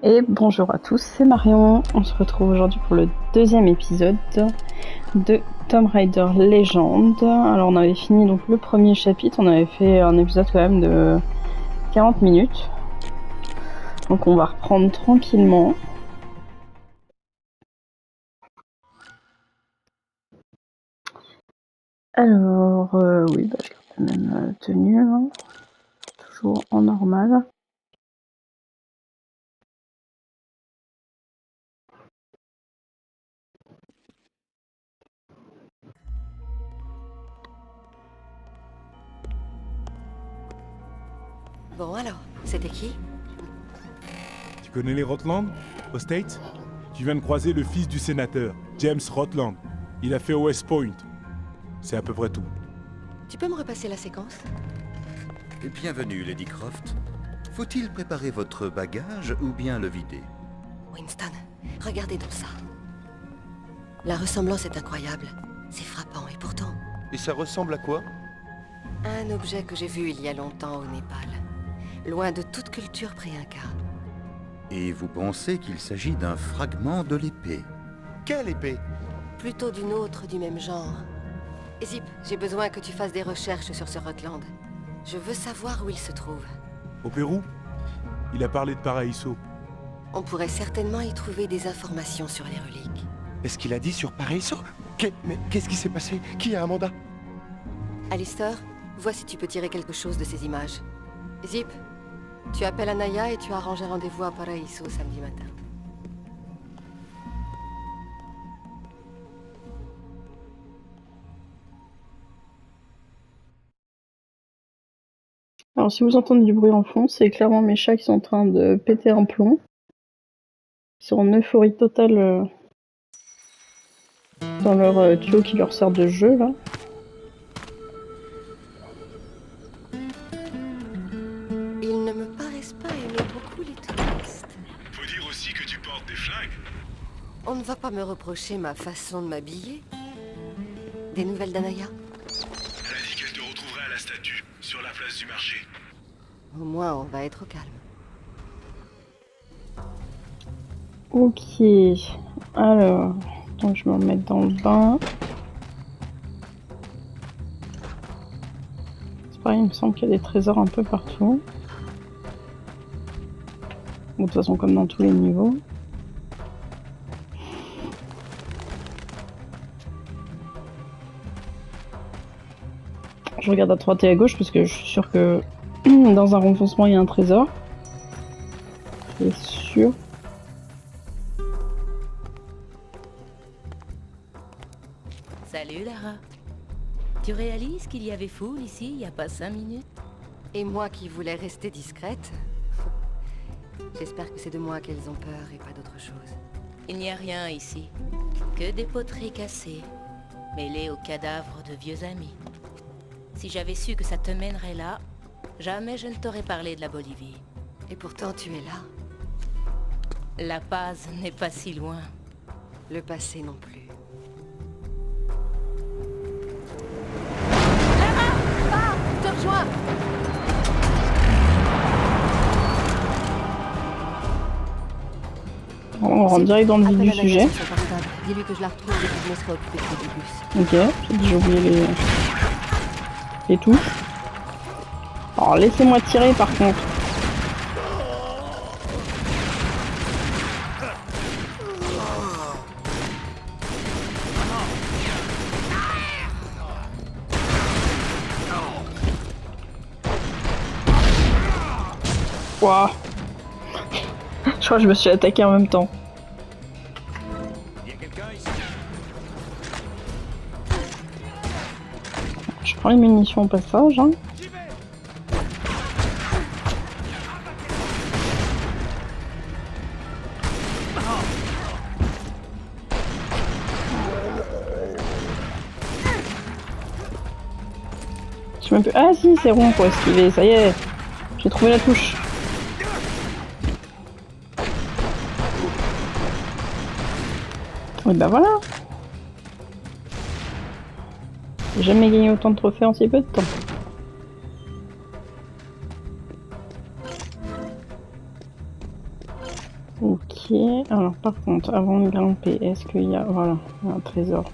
Et bonjour à tous, c'est Marion. On se retrouve aujourd'hui pour le deuxième épisode de Tomb Raider Legend. Alors on avait fini donc le premier chapitre, on avait fait un épisode quand même de 40 minutes. Donc on va reprendre tranquillement. Alors oui, je garde la même tenue, hein. Toujours en normal. Bon alors, c'était qui? Tu connais les Rotland, aux States? Tu viens de croiser le fils du sénateur, James Rotland. Il a fait West Point. C'est à peu près tout. Tu peux me repasser la séquence? Bienvenue, Lady Croft. Faut-il préparer votre bagage ou bien le vider? Winston, regardez donc ça. La ressemblance est incroyable. C'est frappant et pourtant... Et ça ressemble à quoi? Un objet que j'ai vu il y a longtemps au Népal. Loin de toute culture pré-inca. Et vous pensez qu'il s'agit d'un fragment de l'épée? Quelle épée? Plutôt d'une autre du même genre. Zip, j'ai besoin que tu fasses des recherches sur ce Rutland. Je veux savoir où il se trouve. Au Pérou? Il a parlé de Paraíso. On pourrait certainement y trouver des informations sur les reliques. Est-ce qu'il a dit sur Paraiso? Mais qu'est-ce qui s'est passé? Qui a Amanda? Alistair, vois si tu peux tirer quelque chose de ces images. Zip, tu appelles Anaya et tu arranges un rendez-vous à Paraíso samedi matin. Alors si vous entendez du bruit en fond, c'est clairement mes chats qui sont en train de péter un plomb. Ils sont en euphorie totale dans leur tuyau qui leur sert de jeu là. Ils ne me paraissent pas aimer beaucoup les touristes. Faut dire aussi que tu portes des flingues. On ne va pas me reprocher ma façon de m'habiller. Des nouvelles d'Anaya? Elle a dit qu'elle te retrouverait à la statue, sur la place du marché. Au moins, on va être au calme. Ok, alors, donc je me remets dans le bain. C'est pareil, il me semble qu'il y a des trésors un peu partout. Bon, de toute façon, comme dans tous les niveaux. Je regarde à droite et à gauche parce que je suis sûre que dans un renfoncement il y a un trésor. C'est sûr. Salut Lara. Tu réalises qu'il y avait foule ici il n'y a pas 5 minutes? Et moi qui voulais rester discrète? J'espère que c'est de moi qu'elles ont peur et pas d'autre chose. Il n'y a rien ici. Que des poteries cassées, mêlées aux cadavres de vieux amis. Si j'avais su que ça te mènerait là, jamais je ne t'aurais parlé de la Bolivie. Et pourtant, tu es là. La Paz n'est pas si loin. Le passé non plus. Je te rejoins! On rentre direct dans le vif du sujet. Dis-lui que je la retrouve et que je me serai occupée du bus. Ok, j'ai déjà oublié les touches. Alors laissez-moi tirer par contre. Wouah. Je crois que je me suis attaqué en même temps. Je prends les munitions au passage. Hein. Je sais même plus... Ah si, c'est rond pour esquiver, ça y est. J'ai trouvé la touche. Et bah voilà. J'ai jamais gagné autant de trophées en si peu de temps. Alors par contre, avant de grimper, est-ce qu'il y a... Voilà, il y a un trésor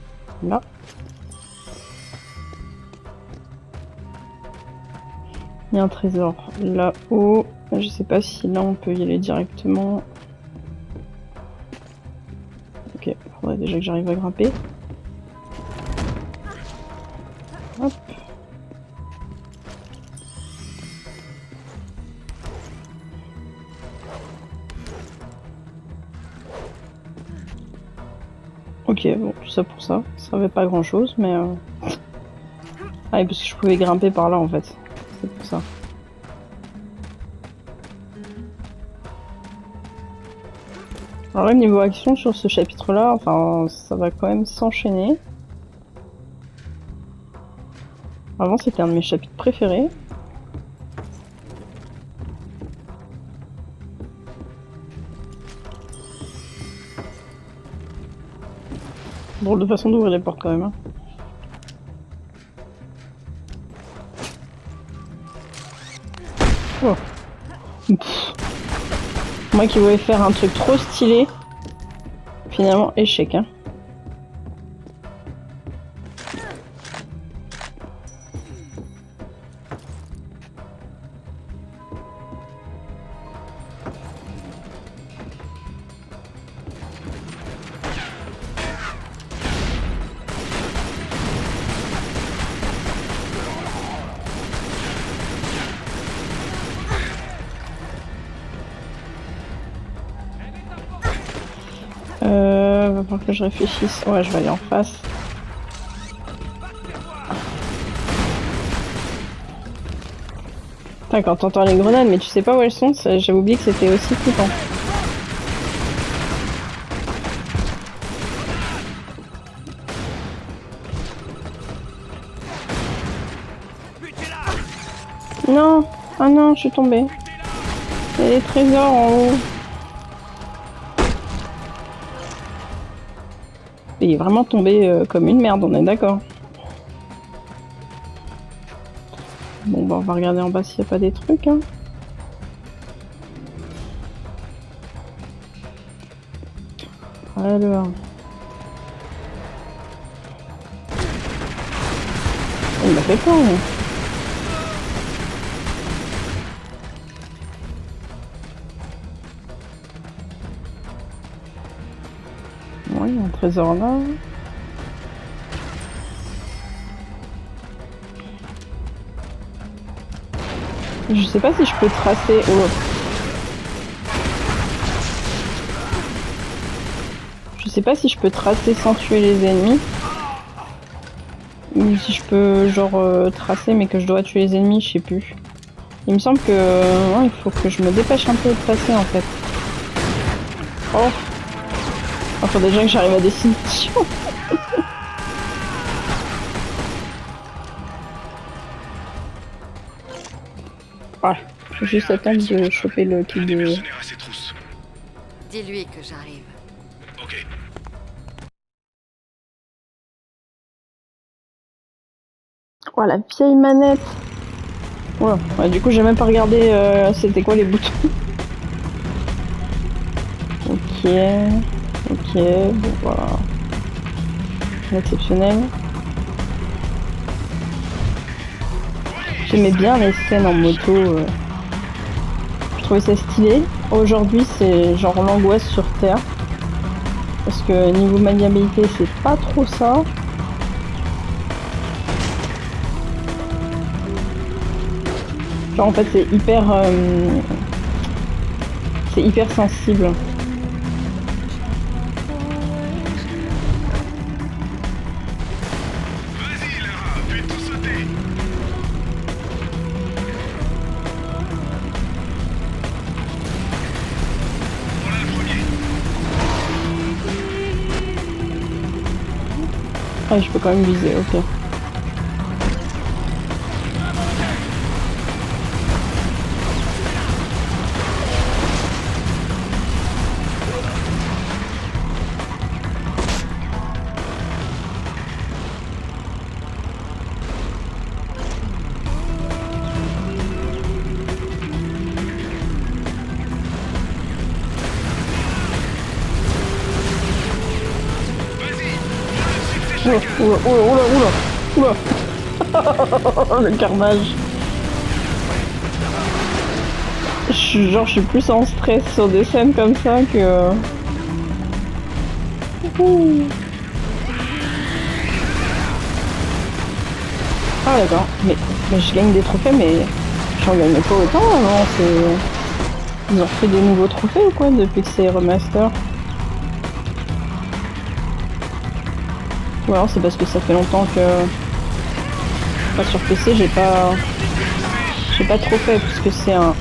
là. Il y a un trésor là-haut. Je sais pas si là on peut y aller directement. Ok, faudrait déjà que j'arrive à grimper. Hop. Ok, bon, tout ça pour ça. Ça servait pas à grand chose, mais... Ah oui, parce que je pouvais grimper par là en fait. C'est pour ça. Alors là, niveau action sur ce chapitre-là, enfin, ça va quand même s'enchaîner. Avant, c'était un de mes chapitres préférés. Drôle de façon d'ouvrir les portes quand même. Hein. Oh. Moi qui voulais faire un truc trop stylé, finalement échec. Hein. Va falloir que je réfléchisse. Ouais, je vais aller en face. Putain, quand t'entends les grenades, mais tu sais pas où elles sont, j'avais oublié que c'était aussi flippant. Non! Ah non, je suis tombée. Il y a des trésors en haut. Il est vraiment tombé comme une merde, on est d'accord. Bon bah on va regarder en bas s'il n'y a pas des trucs. Hein. Alors... Il m'a fait peur. Hein. Oui, il y a un trésor là. Je sais pas si je peux tracer. Oh. Je sais pas si je peux tracer sans tuer les ennemis. Ou si je peux genre tracer mais que je dois tuer les ennemis, je sais plus. Il me semble que il faut que je me dépêche un peu de tracer en fait. Oh. Il faut déjà que j'arrive à destination. Ouais, je vais juste attendre de choper le truc de... Dis-lui que j'arrive. Ok. Oh la vieille manette. Ouais, du coup j'ai même pas regardé c'était quoi les boutons. Ok, bon voilà. Exceptionnel. J'aimais bien les scènes en moto. Je trouvais ça stylé. Aujourd'hui c'est genre l'angoisse sur Terre. Parce que niveau maniabilité c'est pas trop ça. Genre en fait c'est hyper sensible. Vas-y, Lara, fais tout sauter. Voilà le premier. Ah je peux quand même viser, ok. Le carnage. Je suis plus en stress sur des scènes comme ça que... Ah d'accord, mais je gagne des trophées, mais j'en gagnais pas autant avant, Ils ont fait des nouveaux trophées ou quoi depuis que c'est remaster? Ou alors c'est parce que ça fait longtemps que... Enfin, sur PC j'ai pas trop fait puisque c'est un...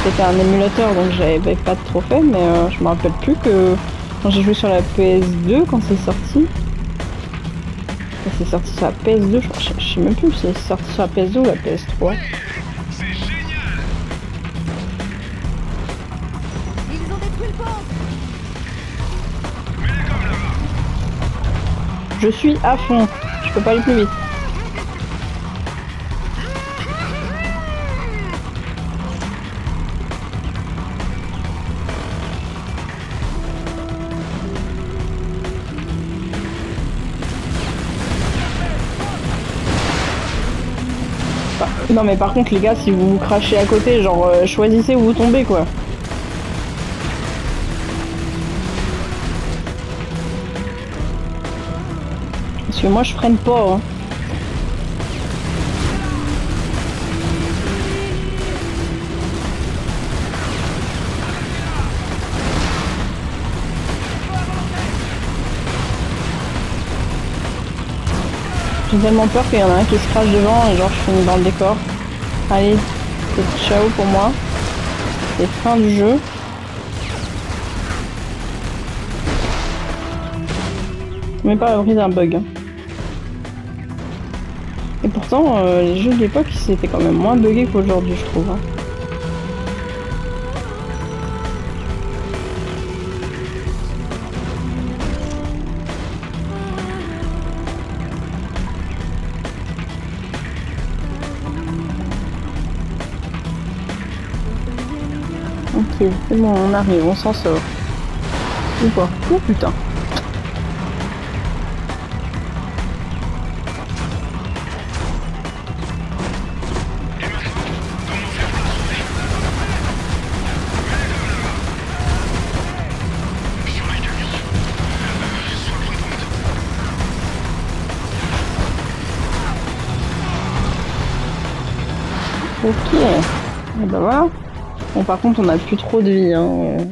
C'était un émulateur donc j'avais pas de trophée, mais je me rappelle plus que quand j'ai joué sur la PS2 quand c'est sorti. C'est sorti sur la PS2, je sais même plus si c'est sorti sur la PS2 ou la PS3. Ils ont détruit le pont. Je suis à fond, je peux pas aller plus vite. Non mais par contre les gars, si vous vous crachez à côté, genre choisissez où vous tombez quoi. Parce que moi je freine pas hein. J'ai tellement peur qu'il y en a un qui se crache devant et genre je finis dans le décor. Allez, c'est ciao pour moi. C'est fin du jeu. Mais pas à l'abri d'un bug. Et pourtant, les jeux de l'époque c'était quand même moins buggé qu'aujourd'hui je trouve. Hein. Ok, c'est bon, on arrive, on s'en sort. Ou pas? Oh putain. Ok. Et ben voilà. Bon, par contre, on a plus trop de vie. Hein.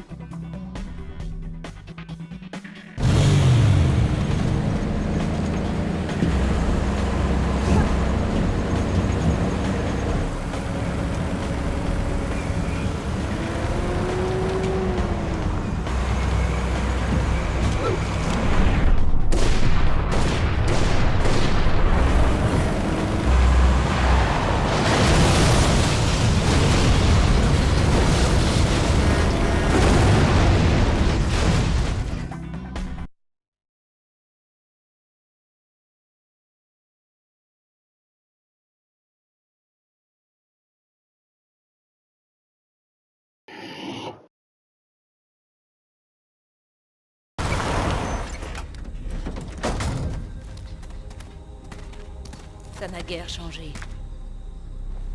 Ça n'a guère changé.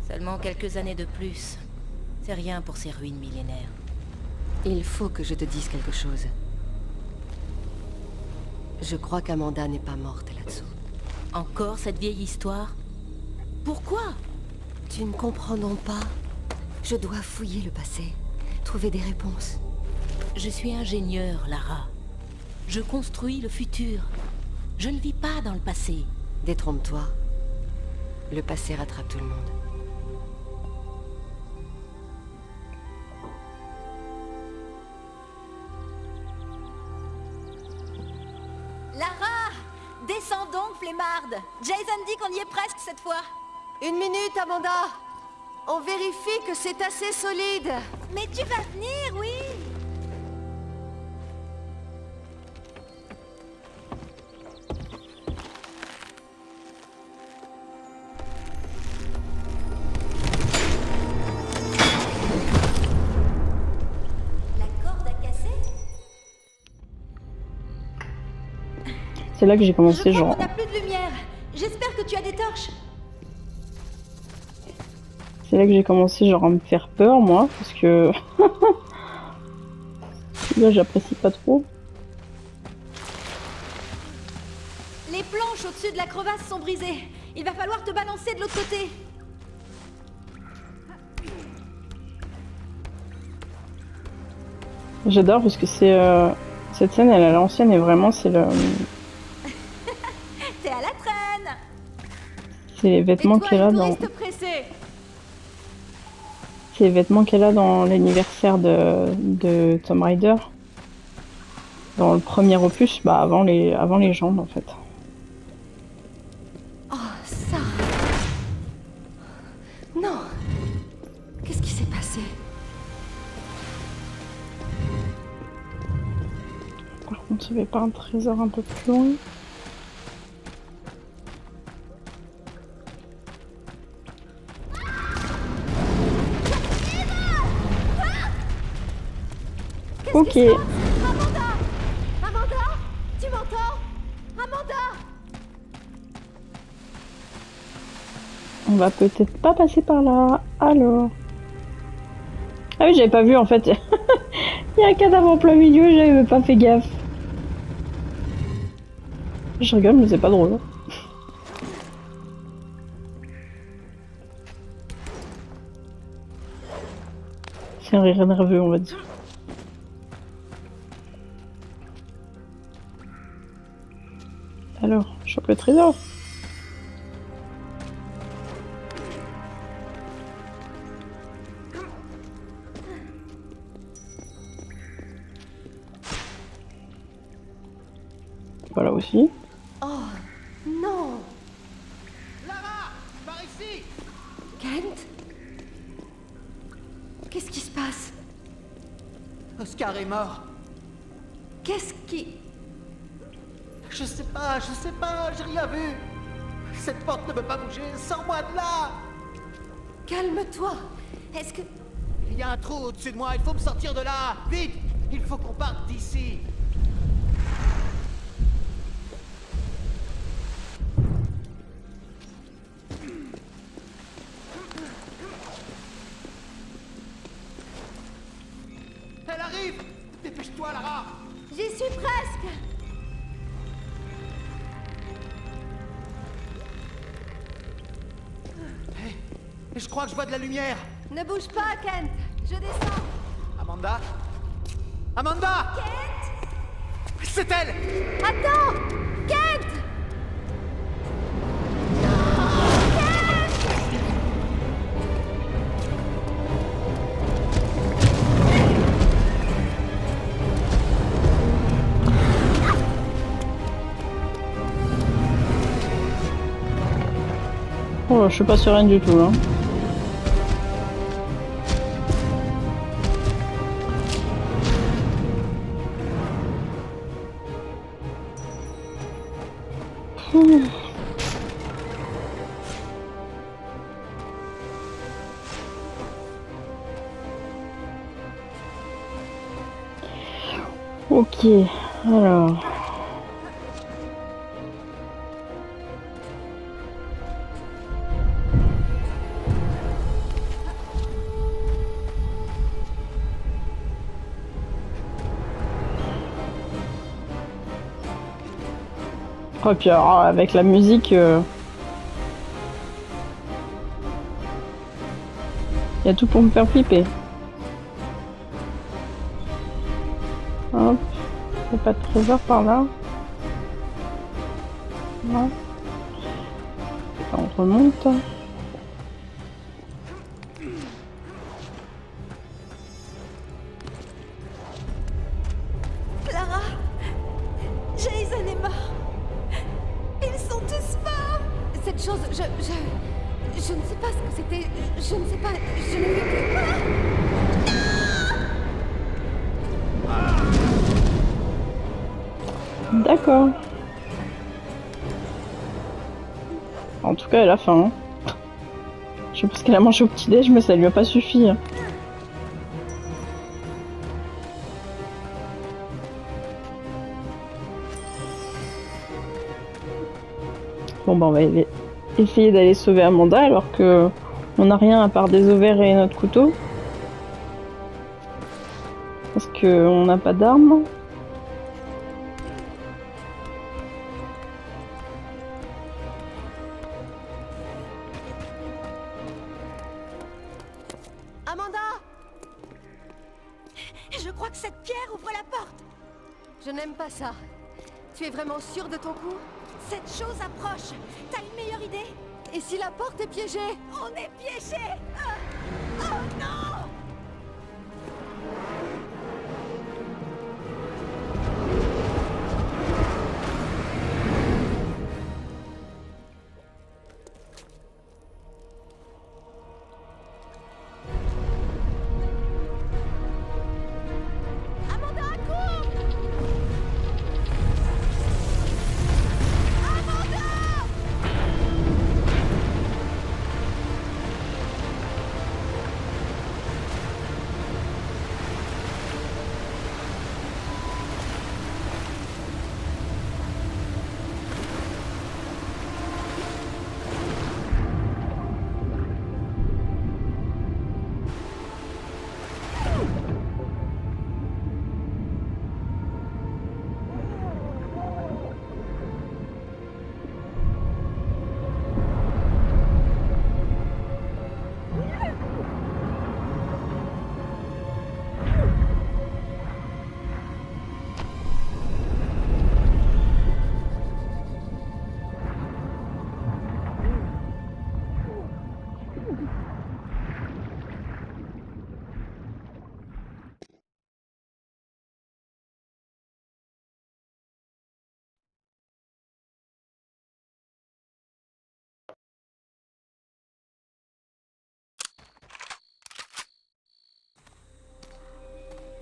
Seulement quelques années de plus. C'est rien pour ces ruines millénaires. Il faut que je te dise quelque chose. Je crois qu'Amanda n'est pas morte là-dessous. Encore cette vieille histoire? Pourquoi? Tu ne comprends donc pas? Je dois fouiller le passé, trouver des réponses. Je suis ingénieur, Lara. Je construis le futur. Je ne vis pas dans le passé. Détrompe-toi. Le passé rattrape tout le monde. Lara! Descends donc, flemmarde! Jason dit qu'on y est presque cette fois. Une minute, Amanda! On vérifie que c'est assez solide. Mais tu vas venir, oui! La corde a cassé? C'est là que j'ai Je commencé, crois genre. qu'on n'a plus de lumière. J'espère que tu as des torches. C'est là que j'ai commencé, genre, à me faire peur, moi, parce que. Là, j'apprécie pas trop. Les planches au-dessus de la crevasse sont brisées. Il va falloir te balancer de l'autre côté. J'adore parce que c'est. Cette scène, elle est à l'ancienne et vraiment, c'est le. T'es à la traîne. C'est les Et vêtements toi, qu'elle a le dans. touriste pressé. C'est les vêtements qu'elle a dans l'anniversaire de Tomb Raider. Dans le premier opus, bah avant les légendes en fait. Oh, ça... Non. Qu'est-ce qui s'est passé? Par contre, il n'y avait pas un trésor un peu plus loin. Ok. Amanda! Amanda! Tu m'entends? Amanda! On va peut-être pas passer par là. Alors. Ah oui, j'avais pas vu en fait. Il y a un cadavre en plein milieu, j'avais pas fait gaffe. Je rigole, mais c'est pas drôle. C'est un rire nerveux, on va dire. Alors, chope le trésor. Voilà aussi. Oh, non. Lara, par ici. Kent? Qu'est-ce qui se passe? Oscar est mort. Qu'est-ce qui... Je sais pas, j'ai rien vu. Cette porte ne peut pas bouger, sors-moi de là. Calme-toi. Est-ce que... Il y a un trou au-dessus de moi, il faut me sortir de là. Vite, il faut qu'on parte d'ici. Elle arrive. Dépêche-toi, Lara. J'y suis presque. Je crois que je vois de la lumière. Ne bouge pas, Kent. Je descends. Amanda? Amanda! Kent! C'est elle! Attends! Kent! Oh, je suis pas sereine du tout là. Ok, alors. Oh, puis alors, avec la musique, il y a tout pour me faire flipper. Hop, il n'y a pas de trésor par là. Non. On remonte. Clara! Jason est mort! Ils sont tous morts! Cette chose, je ne sais pas ce que c'était. Je ne sais pas. Je ne veux plus. D'accord. En tout cas, elle a faim. Hein. Je sais pas ce qu'elle a mangé au petit-déj, mais ça lui a pas suffi. Hein. Bon bah on va essayer d'aller sauver Amanda alors que on n'a rien à part des ovaires et notre couteau. Parce qu'on n'a pas d'armes. Amanda! Je crois que cette pierre ouvre la porte. Je n'aime pas ça. Tu es vraiment sûre de ton coup? Cette chose approche. T'as une meilleure idée? Et si la porte est piégée? On est piégés. Oh non! Amanda, cours!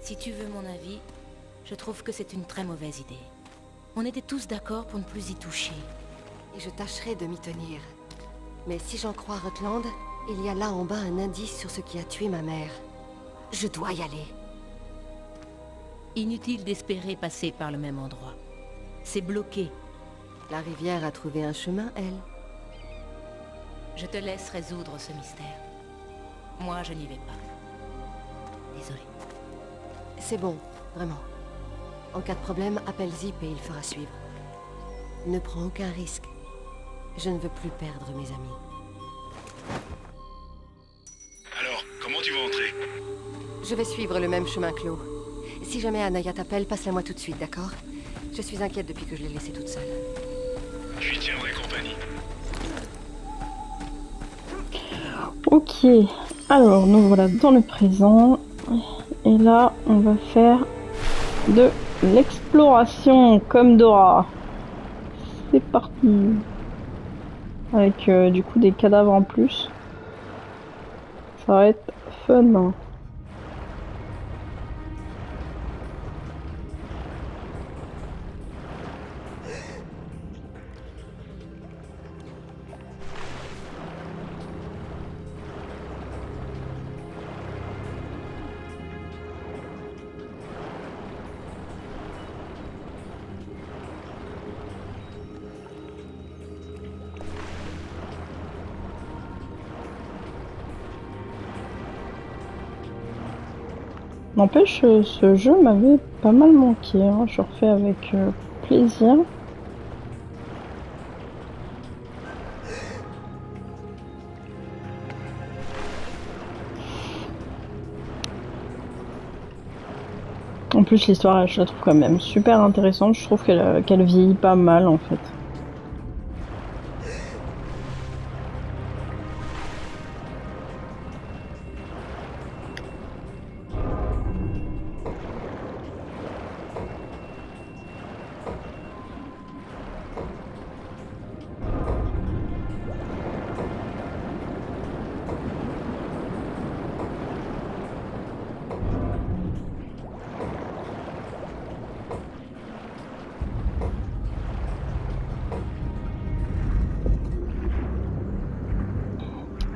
Si tu veux mon avis, je trouve que c'est une très mauvaise idée. On était tous d'accord pour ne plus y toucher. Et je tâcherai de m'y tenir. Mais si j'en crois Rutland, il y a là en bas un indice sur ce qui a tué ma mère. Je dois y aller. Inutile d'espérer passer par le même endroit. C'est bloqué. La rivière a trouvé un chemin, elle. Je te laisse résoudre ce mystère. Moi, je n'y vais pas. Désolée. C'est bon, vraiment. En cas de problème, appelle Zip et il fera suivre. Ne prends aucun risque. Je ne veux plus perdre mes amis. Alors, comment tu vas entrer? Je vais suivre le même chemin que l'eau. Si jamais Anaya t'appelle, passe-la-moi tout de suite, d'accord? Je suis inquiète depuis que je l'ai laissée toute seule. Je lui tiendrai compagnie. Ok, alors nous voilà dans le présent. Et là, on va faire de l'exploration comme Dora. C'est parti. Avec du coup des cadavres en plus. Ça va être fun. N'empêche, ce jeu m'avait pas mal manqué, hein. Je refais avec plaisir. En plus, l'histoire, je la trouve quand même super intéressante. Je trouve qu'elle vieillit pas mal en fait.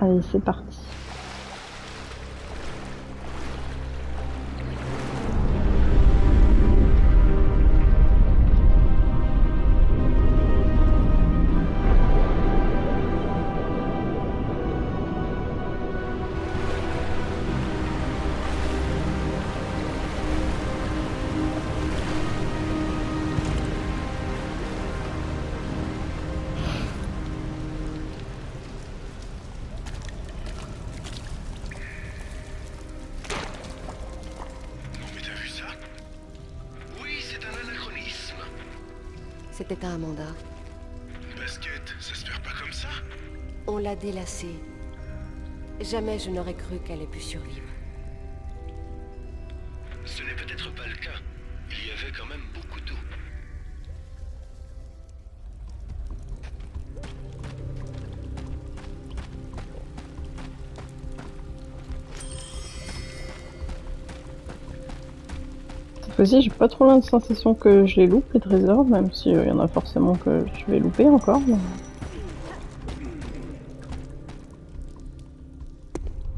Allez, c'est parti. d'état, Amanda. Une basket, ça se perd pas comme ça? On l'a délacée. Jamais je n'aurais cru qu'elle ait pu survivre. Ce n'est peut-être pas le cas. Il y avait quand même beaucoup d'eau. Cette fois-ci, j'ai pas trop la sensation que je les loupe, les trésors, même si y en a forcément que je vais louper encore. Mais...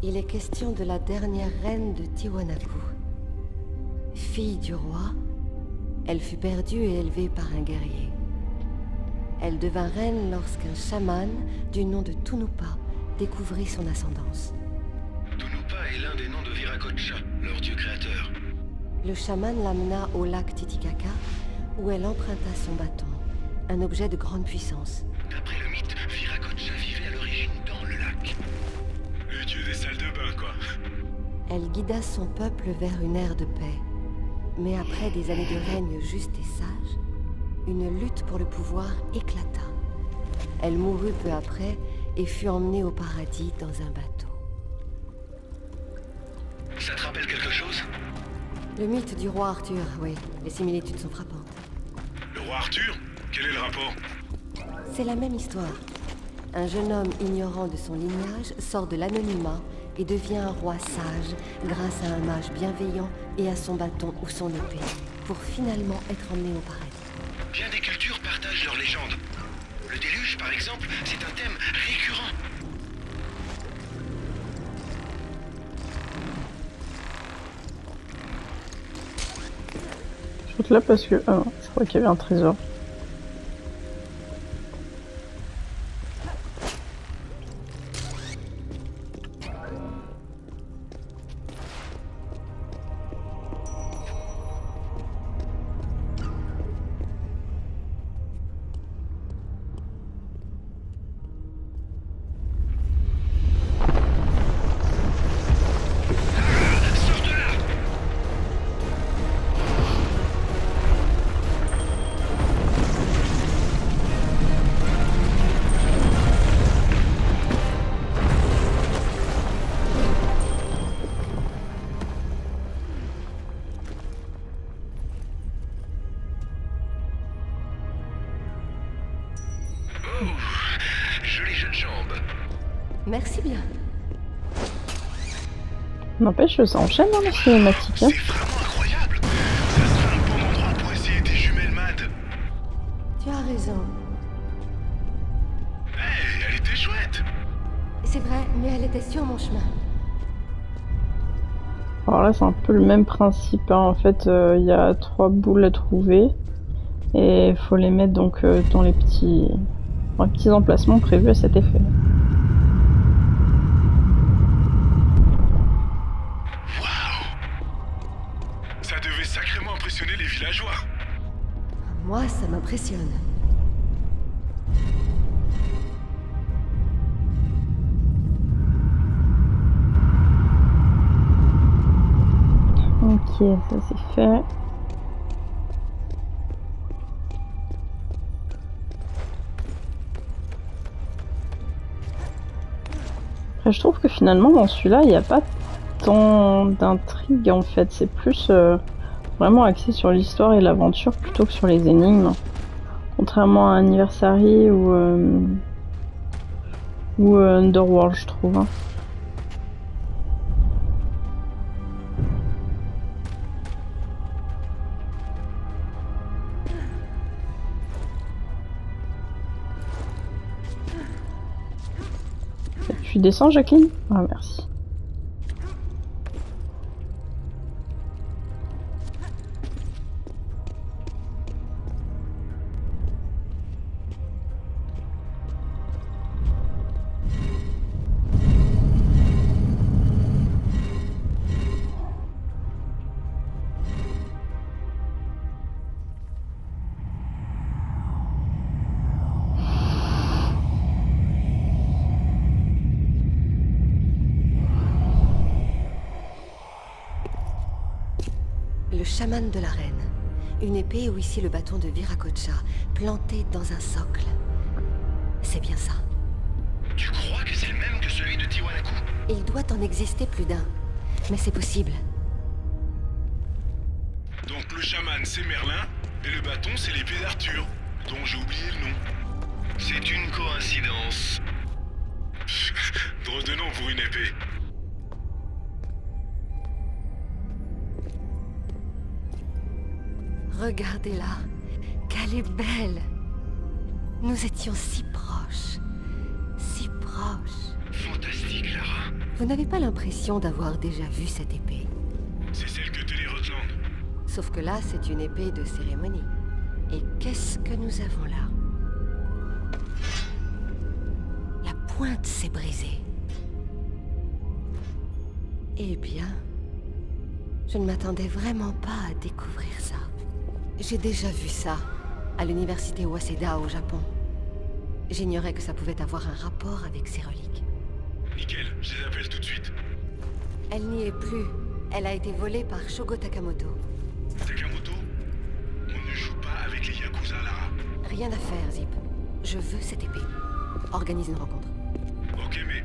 Il est question de la dernière reine de Tiwanaku. Fille du roi, elle fut perdue et élevée par un guerrier. Elle devint reine lorsqu'un chaman du nom de Tunupa découvrit son ascendance. Tunupa est l'un des noms de Viracocha, leur dieu créateur. Le chaman l'amena au lac Titicaca, où elle emprunta son bâton, un objet de grande puissance. D'après le mythe, Viracocha vivait à l'origine dans le lac. Le dieu des salles de bain, quoi. Elle guida son peuple vers une ère de paix. Mais après des années de règne juste et sage, une lutte pour le pouvoir éclata. Elle mourut peu après et fut emmenée au paradis dans un bateau. Ça te rappelle quelque chose? Le mythe du roi Arthur, oui, les similitudes sont frappantes. Le roi Arthur? Quel est le rapport? C'est la même histoire. Un jeune homme ignorant de son lignage sort de l'anonymat et devient un roi sage grâce à un mage bienveillant et à son bâton ou son épée, pour finalement être emmené au paradis. Bien des cultures partagent leurs légendes. Le déluge, par exemple, c'est un thème récurrent. Je saute là parce que... Ah non, je crois qu'il y avait un trésor. Jolie jeune jambe. Merci bien. N'empêche, ça enchaîne dans les cinématiques. Hein. C'est vraiment incroyable. Ça serait un bon endroit pour essayer tes jumelles Mad. Tu as raison. Hey, elle était chouette. C'est vrai, mais elle était sur mon chemin. Alors là, c'est un peu le même principe. Hein. En fait, il y a 3 boules à trouver. Et il faut les mettre donc dans les petits emplacements prévus à cet effet. Ça devait sacrément impressionner les villageois. Moi, ça m'impressionne. Ok, ça c'est fait. Après, je trouve que finalement dans celui-là, il n'y a pas tant d'intrigue en fait. C'est plus vraiment axé sur l'histoire et l'aventure plutôt que sur les énigmes. Contrairement à Anniversary ou Underworld, je trouve. Hein. Tu descends, Jacqueline? Ah, merci. Le chaman de la reine. Une épée ou ici le bâton de Viracocha, planté dans un socle. C'est bien ça. Tu crois que c'est le même que celui de Tiwanaku? Il doit en exister plus d'un. Mais c'est possible. Donc le chaman c'est Merlin, et le bâton c'est l'épée d'Arthur, dont j'ai oublié le nom. C'est une coïncidence. Drôle de nom pour une épée. Regardez-la. Qu'elle est belle. Nous étions si proches. Si proches. Fantastique, Lara. Vous n'avez pas l'impression d'avoir déjà vu cette épée? C'est celle que tenait Rotland. Sauf que là, c'est une épée de cérémonie. Et qu'est-ce que nous avons là? La pointe s'est brisée. Eh bien, je ne m'attendais vraiment pas à découvrir ça. J'ai déjà vu ça, à l'université Waseda au Japon. J'ignorais que ça pouvait avoir un rapport avec ces reliques. Nickel, je les appelle tout de suite. Elle n'y est plus. Elle a été volée par Shogo Takamoto. Takamoto, on ne joue pas avec les Yakuza, Lara. Rien à faire, Zip. Je veux cette épée. Organise une rencontre. Ok, mais...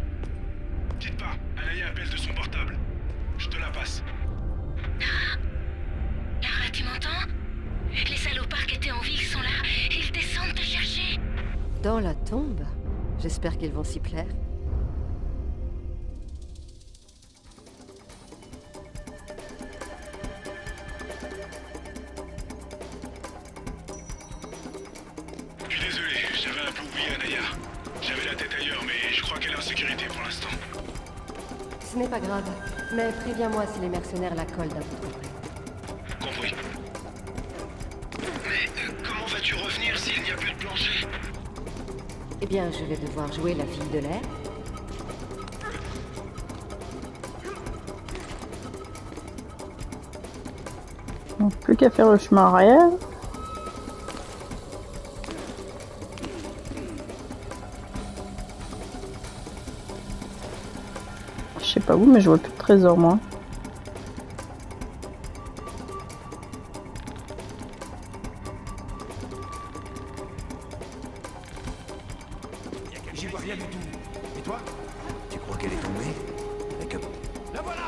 Dites pas, Alaya appelle de son portable. Je te la passe. Lara, tu m'entends? Les salopards qui étaient en ville sont là. Ils descendent te chercher. Dans la tombe? J'espère qu'ils vont s'y plaire. Je suis désolé, j'avais un peu oublié Anaya. J'avais la tête ailleurs, mais je crois qu'elle est en sécurité pour l'instant. Ce n'est pas grave, mais préviens-moi si les mercenaires la collent d'un peu trop près. Compris. Mais comment vas-tu revenir s'il n'y a plus de plancher? Eh bien, je vais devoir jouer la fille de l'air. Donc, plus qu'à faire le chemin arrière. Je sais pas où, mais je vois plus de trésor, moi. J'y vois rien du tout. Et toi? Tu crois qu'elle est tombée? Avec un... La voilà!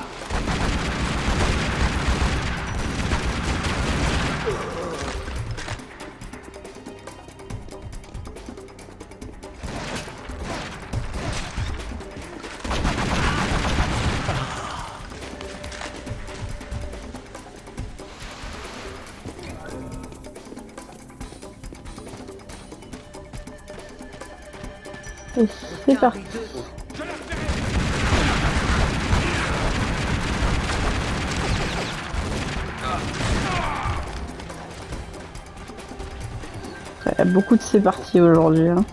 Et c'est parti. Je la ferai! Il y a beaucoup de c'est parti aujourd'hui. Hein.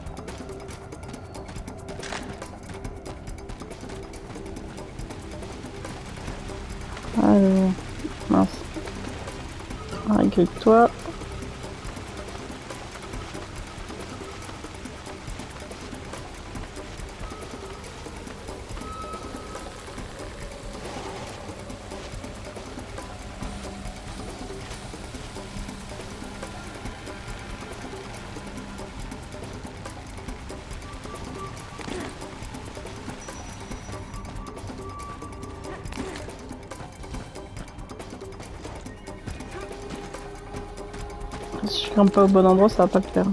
Allez, mince. Agrippe-toi. Si je grimpe pas au bon endroit, ça va pas le faire.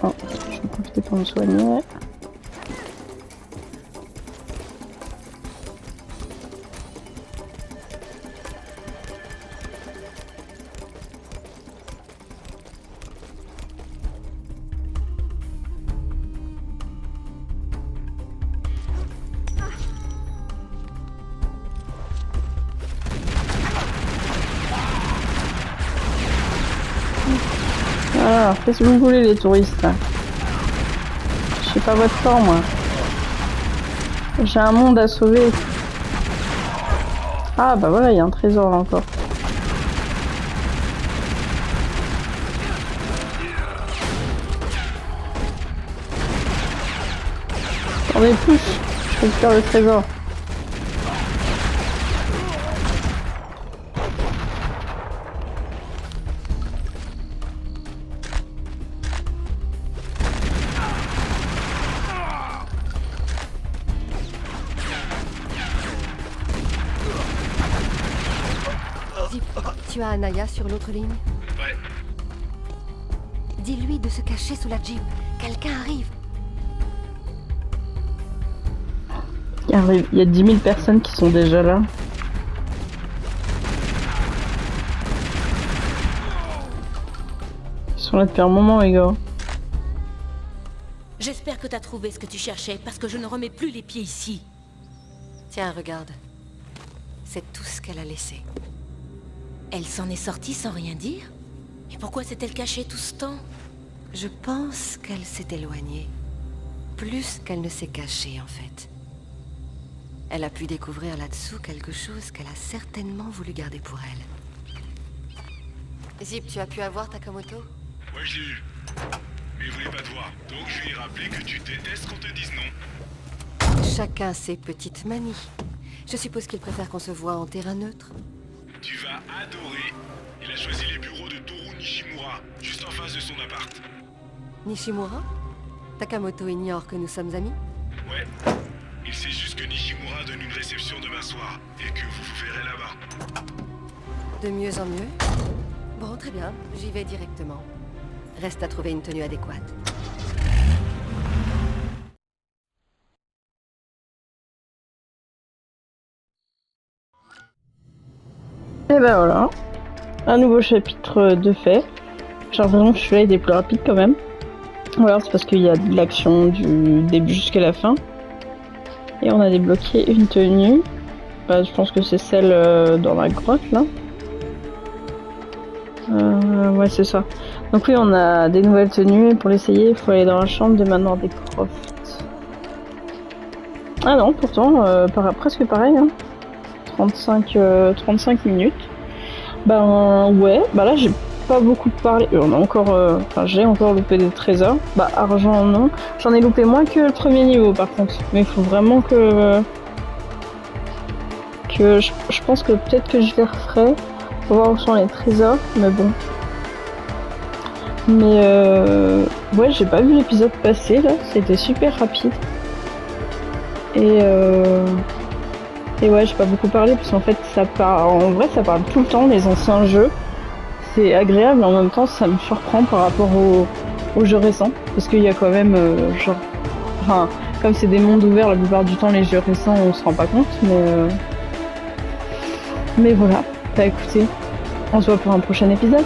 Oh, je vais profiter pour me soigner. Alors, qu'est-ce que vous voulez les touristes là? Je sais pas votre temps moi. J'ai un monde à sauver. Ah bah voilà, il y a un trésor là encore. On est tous. Je récupère le trésor. Zip, tu as Anaya sur l'autre ligne? Ouais. Dis-lui de se cacher sous la Jeep. Quelqu'un arrive. Il y a 10 000 personnes qui sont déjà là. Ils sont là depuis un moment, les gars. J'espère que t'as trouvé ce que tu cherchais, parce que je ne remets plus les pieds ici. Tiens, regarde. C'est tout ce qu'elle a laissé. Elle s'en est sortie sans rien dire? Et pourquoi s'est-elle cachée tout ce temps? Je pense qu'elle s'est éloignée. Plus qu'elle ne s'est cachée, en fait. Elle a pu découvrir là-dessous quelque chose qu'elle a certainement voulu garder pour elle. Zip, tu as pu avoir Takamoto? Ouais, je l'ai eu. Mais il voulait pas te voir. Donc je lui ai rappelé que tu détestes qu'on te dise non. Chacun ses petites manies. Je suppose qu'il préfère qu'on se voit en terrain neutre. Tu vas adorer. Il a choisi les bureaux de Toru Nishimura, juste en face de son appart. Nishimura? Takamoto ignore que nous sommes amis? Ouais. Il sait juste que Nishimura donne une réception demain soir, et que vous vous verrez là-bas. De mieux en mieux. Bon, très bien, j'y vais directement. Reste à trouver une tenue adéquate. Et ben voilà. Un nouveau chapitre de fait. J'ai l'impression que celui-là il est plus rapide quand même. Voilà, c'est parce qu'il y a de l'action du début jusqu'à la fin. Et on a débloqué une tenue. Bah, je pense que c'est celle dans la grotte là. Ouais, c'est ça. Donc oui, on a des nouvelles tenues. Et pour l'essayer, il faut aller dans la chambre de Manoir des Croft. Ah non, pourtant, presque pareil. Hein. 35 minutes. Ben ouais, bah là j'ai pas beaucoup parlé. On a encore, j'ai encore loupé des trésors. Bah argent non. J'en ai loupé moins que le premier niveau par contre. Mais il faut vraiment que je pense que peut-être que je les referai pour voir où sont les trésors. Mais bon. Mais ouais, j'ai pas vu l'épisode passer là. C'était super rapide. Et ouais, j'ai pas beaucoup parlé parce qu'en fait, en vrai, ça parle tout le temps, les anciens jeux. C'est agréable, mais en même temps, ça me surprend par rapport aux jeux récents. Parce qu'il y a quand même, comme c'est des mondes ouverts, la plupart du temps, les jeux récents, on se rend pas compte. Mais voilà. Bah écoutez, on se voit pour un prochain épisode.